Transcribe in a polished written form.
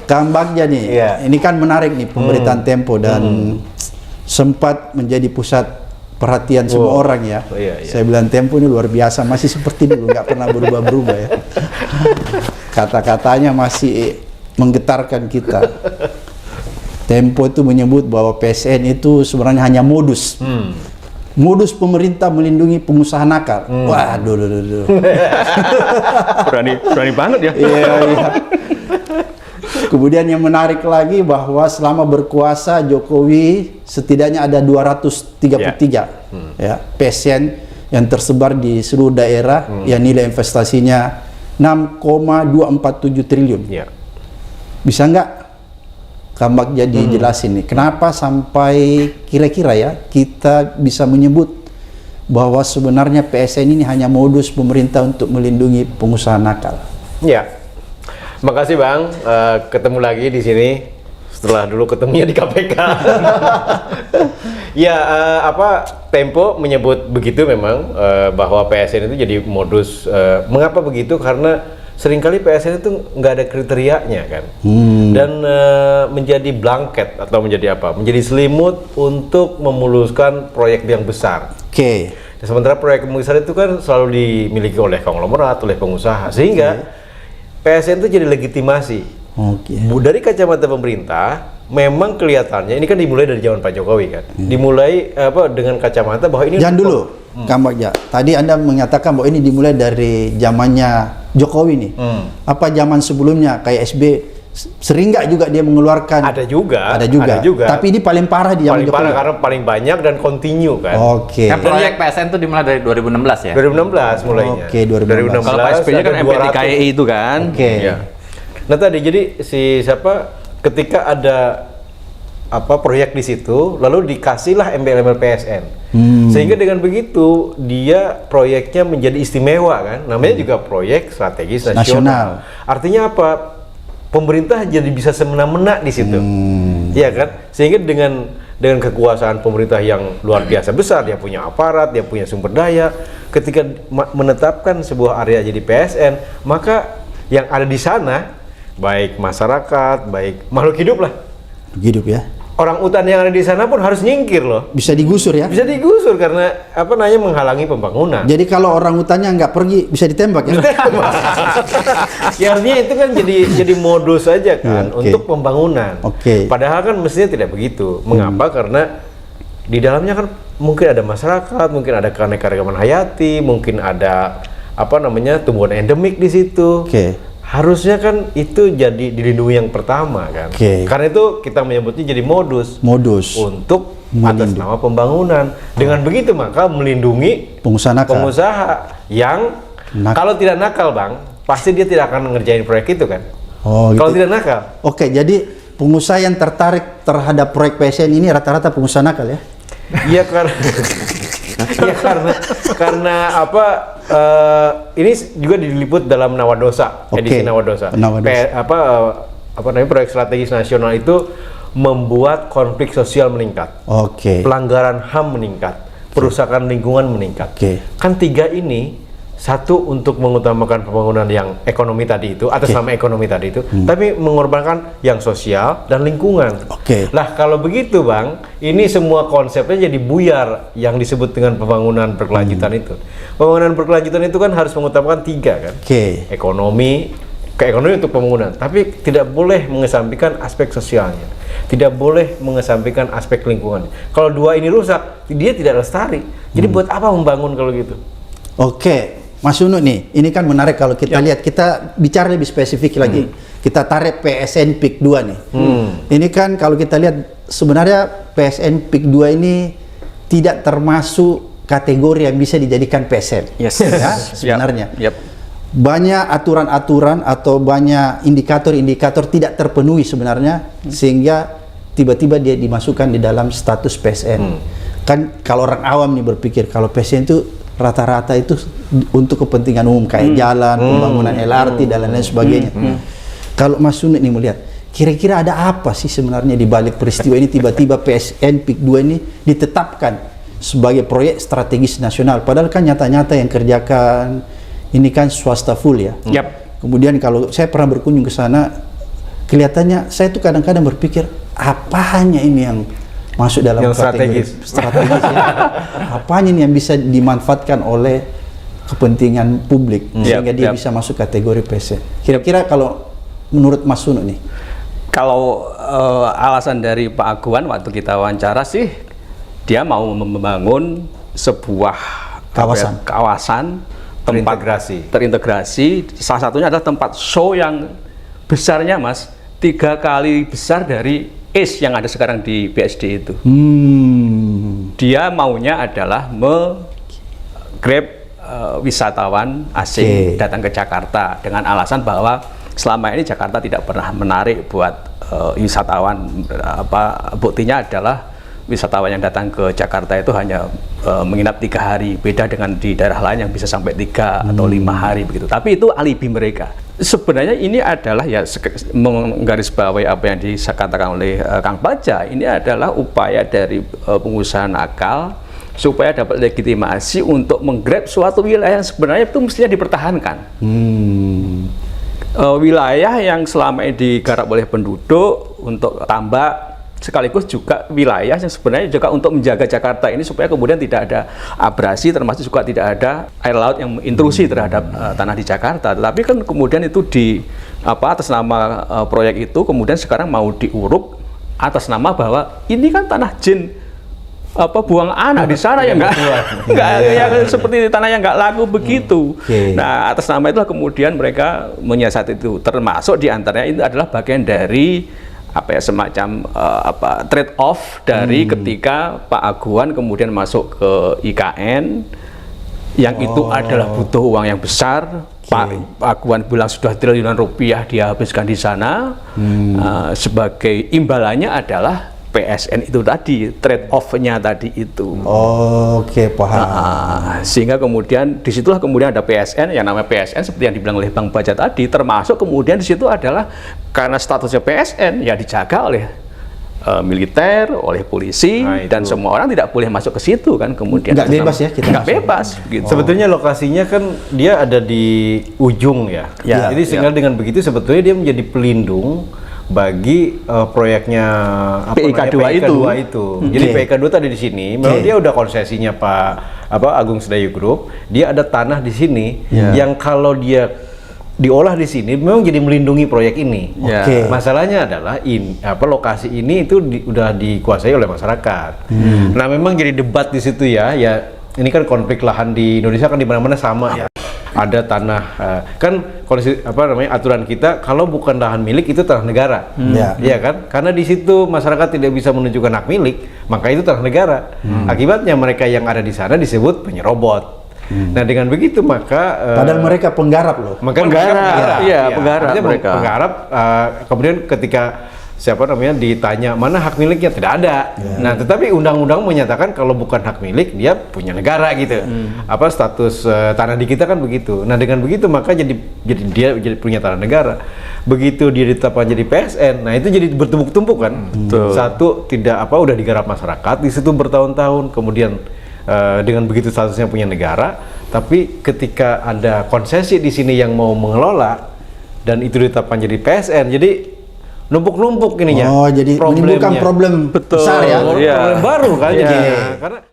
Kang Bagja nih, ini kan menarik nih pemberitaan Tempo dan sempat menjadi pusat perhatian semua orang ya. Saya bilang Tempo ini luar biasa, masih seperti dulu, nggak pernah berubah-berubah ya. Kata-katanya masih menggetarkan kita. Tempo itu menyebut bahwa PSN itu sebenarnya hanya modus. Modus pemerintah melindungi pengusaha nakal. Waduh. Berani banget ya. Iya. Kemudian yang menarik lagi bahwa selama berkuasa Jokowi setidaknya ada 233 ya PSN yang tersebar di seluruh daerah yang nilai investasinya 6,247 triliun. Bisa nggak Kang Bagja dijelasin nih kenapa sampai kira-kira ya kita bisa menyebut bahwa sebenarnya PSN ini hanya modus pemerintah untuk melindungi pengusaha nakal? Makasih Bang, ketemu lagi di sini setelah dulu ketemunya di KPK. Tempo menyebut begitu memang bahwa PSN itu jadi modus. Mengapa begitu? Karena seringkali PSN itu nggak ada kriterianya kan, dan menjadi blanket atau menjadi apa? Menjadi selimut untuk memuluskan proyek yang besar. Sementara proyek yang besar itu kan selalu dimiliki oleh konglomerat, oleh pengusaha, sehingga PSN itu jadi legitimasi. Dari kacamata pemerintah, memang kelihatannya ini kan dimulai dari zaman Pak Jokowi kan. Dimulai dengan kacamata bahwa ini. Jangan dulu, Kang Bagja. Tadi Anda menyatakan bahwa ini dimulai dari zamannya Jokowi nih. Apa zaman sebelumnya kayak SB sering nggak juga dia mengeluarkan? Ada juga. Tapi ini paling parah di zaman Jokowi. Paling parah karena paling banyak dan kontinu kan. Kan proyek PSN itu dimulai dari 2016 ya? 2016 mulainya. 2016. Kalau PSB-nya kan MPTKI itu kan. Nah tadi jadi ketika ada proyek di situ, lalu dikasihlah embel-embel PSN. Sehingga dengan begitu dia proyeknya menjadi istimewa kan. Namanya juga proyek strategis nasional. Artinya apa? Pemerintah jadi bisa semena-mena di situ, ya kan? Sehingga dengan kekuasaan pemerintah yang luar biasa besar, dia punya aparat, dia punya sumber daya. Ketika menetapkan sebuah area jadi PSN, maka yang ada di sana, baik masyarakat, baik makhluk hidup lah, orang utan yang ada di sana pun harus nyingkir loh. Bisa digusur ya? Bisa digusur karena menghalangi pembangunan. Jadi kalau orang utannya nggak pergi bisa ditembak ya? Ya artinya itu kan jadi modus saja kan untuk pembangunan. Padahal kan mestinya tidak begitu. Mengapa? Karena di dalamnya kan mungkin ada masyarakat, mungkin ada keanekaragaman hayati, mungkin ada tumbuhan endemik di situ. Harusnya kan itu jadi dilindungi yang pertama kan. Karena itu kita menyebutnya jadi modus untuk atas nama pembangunan. Dengan begitu maka melindungi pengusaha yang kalau tidak nakal Bang, pasti dia tidak akan ngerjain proyek itu kan. Kalau tidak nakal. Jadi pengusaha yang tertarik terhadap proyek PSN ini rata-rata pengusaha nakal ya? Iya karena ini juga diliput dalam Nawadosa, edisi Nawadosa. Proyek strategis nasional itu membuat konflik sosial meningkat, pelanggaran HAM meningkat, perusakan lingkungan meningkat. Kan tiga ini, satu untuk mengutamakan pembangunan yang ekonomi tadi itu, atas nama ekonomi tadi itu, tapi mengorbankan yang sosial dan lingkungan. Lah kalau begitu Bang, ini semua konsepnya jadi buyar yang disebut dengan pembangunan berkelanjutan itu. Pembangunan berkelanjutan itu kan harus mengutamakan tiga kan, ekonomi untuk pembangunan, tapi tidak boleh mengesampingkan aspek sosialnya, tidak boleh mengesampingkan aspek lingkungan. Kalau dua ini rusak, dia tidak lestari. Jadi buat apa membangun kalau gitu? Mas Unu nih, ini kan menarik kalau kita lihat, kita bicara lebih spesifik lagi. Kita tarik PSN PIK 2 nih. Ini kan kalau kita lihat sebenarnya PSN PIK 2 ini tidak termasuk kategori yang bisa dijadikan PSN. Ya, sebenarnya. Banyak aturan-aturan atau banyak indikator-indikator tidak terpenuhi sebenarnya sehingga tiba-tiba dia dimasukkan di dalam status PSN. Kan kalau orang awam nih berpikir kalau PSN itu rata-rata itu untuk kepentingan umum kayak jalan, pembangunan LRT dan lain-lain sebagainya. Kalau Mas Sunit nih melihat, kira-kira ada apa sih sebenarnya di balik peristiwa ini tiba-tiba PSN PIK 2 ini ditetapkan sebagai proyek strategis nasional, padahal kan nyata-nyata yang kerjakan ini kan swasta full ya. Kemudian kalau saya pernah berkunjung ke sana, kelihatannya saya tuh kadang-kadang berpikir apanya ini yang masuk dalam yang kategori strategis ya? Apanya ini yang bisa dimanfaatkan oleh kepentingan publik sehingga dia bisa masuk kategori PSN. Kira-kira kalau menurut Mas Sunu nih, kalau alasan dari Pak Aguan waktu kita wawancara sih, dia mau membangun sebuah kawasan tempat terintegrasi. Salah satunya adalah tempat show yang besarnya, Mas, 3 kali besar dari ACE yang ada sekarang di BSD itu. Dia maunya adalah grab wisatawan asing datang ke Jakarta dengan alasan bahwa selama ini Jakarta tidak pernah menarik buat wisatawan. Buktinya adalah wisatawan yang datang ke Jakarta itu hanya menginap 3 hari, beda dengan di daerah lain yang bisa sampai 3 atau 5 hari begitu. Tapi itu alibi mereka. Sebenarnya ini adalah ya menggarisbawahi apa yang dikatakan oleh Kang Baja. Ini adalah upaya dari pengusaha nakal supaya dapat legitimasi untuk menggrab suatu wilayah yang sebenarnya itu mestinya dipertahankan. Wilayah yang selama ini digarap oleh penduduk untuk tambak, sekaligus juga wilayah yang sebenarnya juga untuk menjaga Jakarta ini supaya kemudian tidak ada abrasi, termasuk juga tidak ada air laut yang intrusi terhadap tanah di Jakarta. Tetapi kan kemudian itu atas nama proyek itu kemudian sekarang mau diuruk atas nama bahwa ini kan tanah jin, buang anak di sana yang enggak seperti tanah yang enggak laku begitu. Nah, atas nama itulah kemudian mereka menyiasat itu, termasuk diantaranya itu adalah bagian dari semacam trade off dari ketika Pak Aguan kemudian masuk ke IKN yang itu adalah butuh uang yang besar. Pak Aguan bilang sudah triliunan rupiah dia habiskan di sana. Sebagai imbalannya adalah PSN itu tadi, trade off-nya tadi itu. Paham. Sehingga kemudian disitulah kemudian ada PSN, yang namanya PSN seperti yang dibilang oleh Bang Baja tadi, termasuk kemudian di situ adalah karena statusnya PSN ya dijaga oleh militer, oleh polisi, dan semua orang tidak boleh masuk ke situ kan. Kemudian nggak bebas ya kita. Nggak bebas. Gitu. Sebetulnya lokasinya kan dia ada di ujung ya. Jadi sehingga dengan begitu sebetulnya dia menjadi pelindung bagi proyeknya PIK 2 itu. Jadi PIK 2 tadi di sini, memang dia udah konsesinya Pak Agung Sedayu Group, dia ada tanah di sini yang kalau dia diolah di sini memang jadi melindungi proyek ini. Masalahnya adalah lokasi ini itu udah dikuasai oleh masyarakat. Nah, memang jadi debat di situ ya. Ini kan konflik lahan di Indonesia kan di mana-mana sama ya. Ada tanah kan kondisi aturan kita kalau bukan lahan milik itu tanah negara. Iya kan? Karena di situ masyarakat tidak bisa menunjukkan hak milik, maka itu tanah negara. Akibatnya mereka yang ada di sana disebut penyerobot. Nah, dengan begitu maka padahal mereka penggarap loh. Penggarap mereka. Penggarap kemudian ketika ditanya mana hak miliknya, tidak ada. Nah, tetapi undang-undang menyatakan kalau bukan hak milik dia punya negara gitu. Status tanah di kita kan begitu. Nah, dengan begitu maka jadi dia jadi punya tanah negara. Begitu dia ditetapkan jadi PSN, nah itu jadi bertumpuk-tumpuk kan. Satu tidak udah digarap masyarakat di situ bertahun-tahun, kemudian dengan begitu statusnya punya negara, tapi ketika ada konsesi di sini yang mau mengelola dan itu ditetapkan jadi PSN, jadi numpuk-numpuk ininya. Jadi menimbulkan problem besar ya. Problem baru kan jadinya. Karena